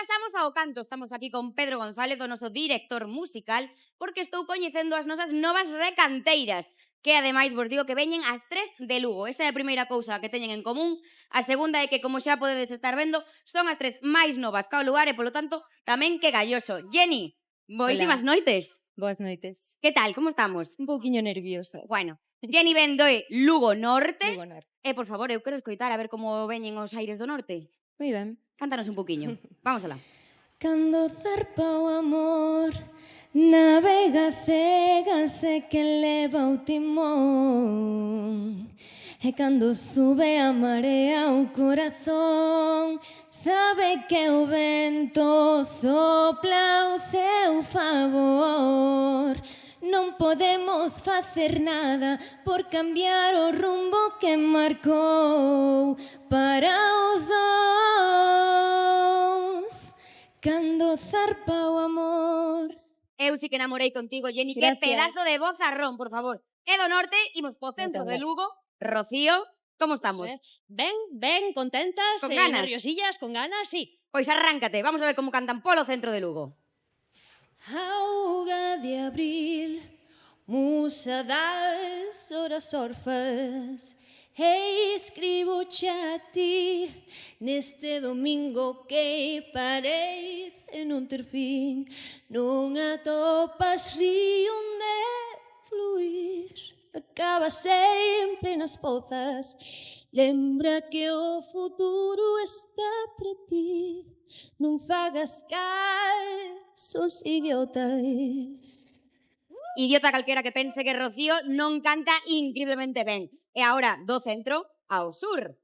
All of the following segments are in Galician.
pasamos ao canto. Estamos aquí con Pedro González, o noso director musical, porque estou coñecendo as nosas novas recanteiras, que ademais vos digo que veñen as 3 de Lugo. Esa é a primeira cousa que teñen en común. A segunda é que, como xa podedes estar vendo, son as 3 máis novas cao lugar e, polo tanto, tamén que galloso. Jenny, boísimas noites. Boas noites. Que tal, como estamos? Un pouquiño nerviosas. Bueno, Jenny ven do Lugo Norte. Lugo Norte. E, por favor, eu quero escoitar a ver como veñen os aires do norte. Moi ben. Cántanos un pouquiño. Vamos alá. Cando zarpa o amor, navega cega, sé que leva o timón. E cando sube a marea o corazón, sabe que o vento sopla ao seu favor. Non podemos facer nada por cambiar o rumbo que marcou para os dous. Cando zarpa o amor. Eu sí que namorei contigo, Jenny. Gracias. Que pedazo de vozarrón, por favor. E do norte, imos po centro de Lugo. Rocío, como estamos? Ben, contentas, Con ganas. nerviosillas, con ganas, sí. Pois arráncate, vamos a ver como cantan polo centro de Lugo. Auga de abril, musa das horas orfas, e escribo-te a ti neste domingo que parece non ter fin. Non atopas río onde fluir, acaba sempre nas pozas. Lembra que o futuro está para ti. Non fagas casos idiotas. Idiota calquera que pense que Rocío non canta increíblemente ben. E agora, do centro ao sur.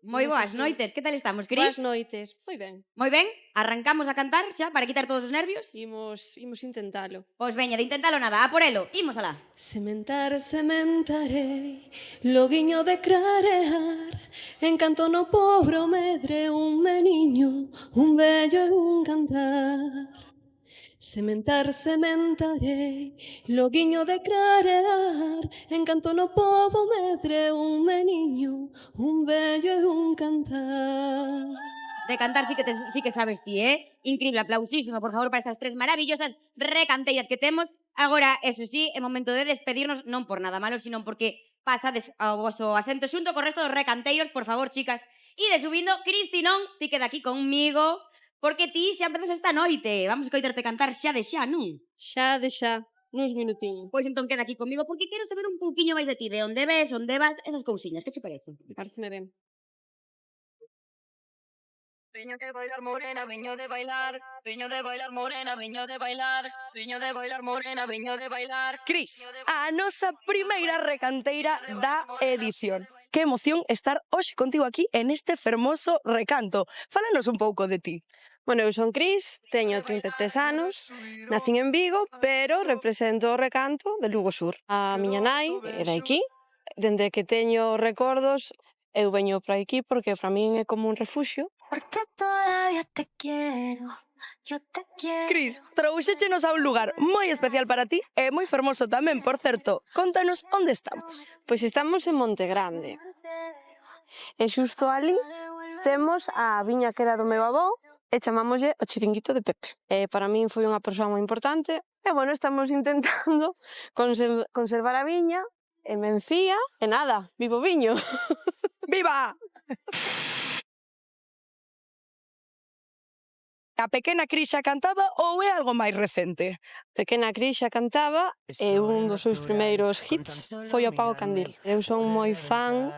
Moi boas noites, que tal estamos, Cris? Boas noites, moi ben. Moi ben, arrancamos a cantar xa para quitar todos os nervios. Imos intentalo. Pois veña, de intentalo nada, a por elo, imos alá. Sementarei, loguiño de clarear, encanto no pobre medre, un meniño, un vello e un cantar. Sementarei, loguiño de clarear, encanto no pobo medre, un meniño, un vello e un cantar. De cantar sí que sabes ti, Increíble, aplausísimo, por favor, para estas 3 maravillosas recanteiras que temos. Agora, eso sí, é momento de despedirnos, non por nada malo, sino porque pasades ao voso asento xunto co resto dos recanteiros, por favor, chicas. Ide subindo, Cristinón, ti queda aquí conmigo, porque ti xa empezas esta noite. Vamos a coitarte cantar xa de xa, non? Xa, nuns minutiños. Pois entón queda aquí conmigo, porque quero saber un pouquiño máis de ti, de onde ves, onde vas, esas cousiñas, que che parece? Pareceme ben. Viño de bailar morena, viño de bailar, viño de bailar morena, viño de bailar, viño de bailar morena, viño de bailar. Cris, a nosa primeira recanteira da edición. Que emoción estar hoxe contigo aquí en este fermoso recanto. Fálanos un pouco de ti. Bueno, eu son Cris, teño 33 anos, nacín en Vigo, pero represento o recanto de Lugo Sur. A miña nai é de aquí, dende que teño recordos, eu veño para aquí porque para min é como un refuxio. Porque todavía te quiero, yo te quiero. Cris, trouxéchenos a un lugar moi especial para ti e moi fermoso tamén, por certo. Contanos onde estamos. Pois estamos en Monte Grande. E xusto ali temos a viña que era do meu avó e chamámoslle o chiringuito de Pepe. E para min foi unha persoa moi importante. E bueno, estamos intentando conservar a viña e Mencía. E nada, vivo viño. Viva! A pequena Cris xa cantaba ou é algo máis recente? Pequena Cris xa cantaba e un dos seus primeiros hits foi o Apago Candil. Eu son moi fan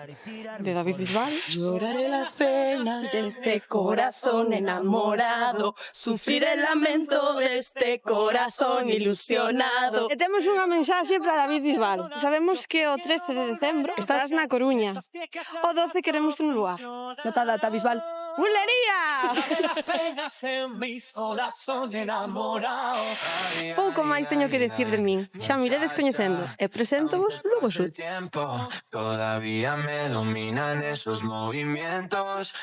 de David Bisbal. Lloraré las penas de este corazón enamorado, sufrir el lamento de este corazón ilusionado. E temos unha mensaxe para David Bisbal. Sabemos que o 13 de decembro estás na Coruña. O 12 queremos un lugar. Nota data, Bisbal. ¡Bulería! Pouco máis teño que decir de min. Xa me iredes coñecendo e preséntovos Lugo Sur. Todavía me dominan esos movimientos.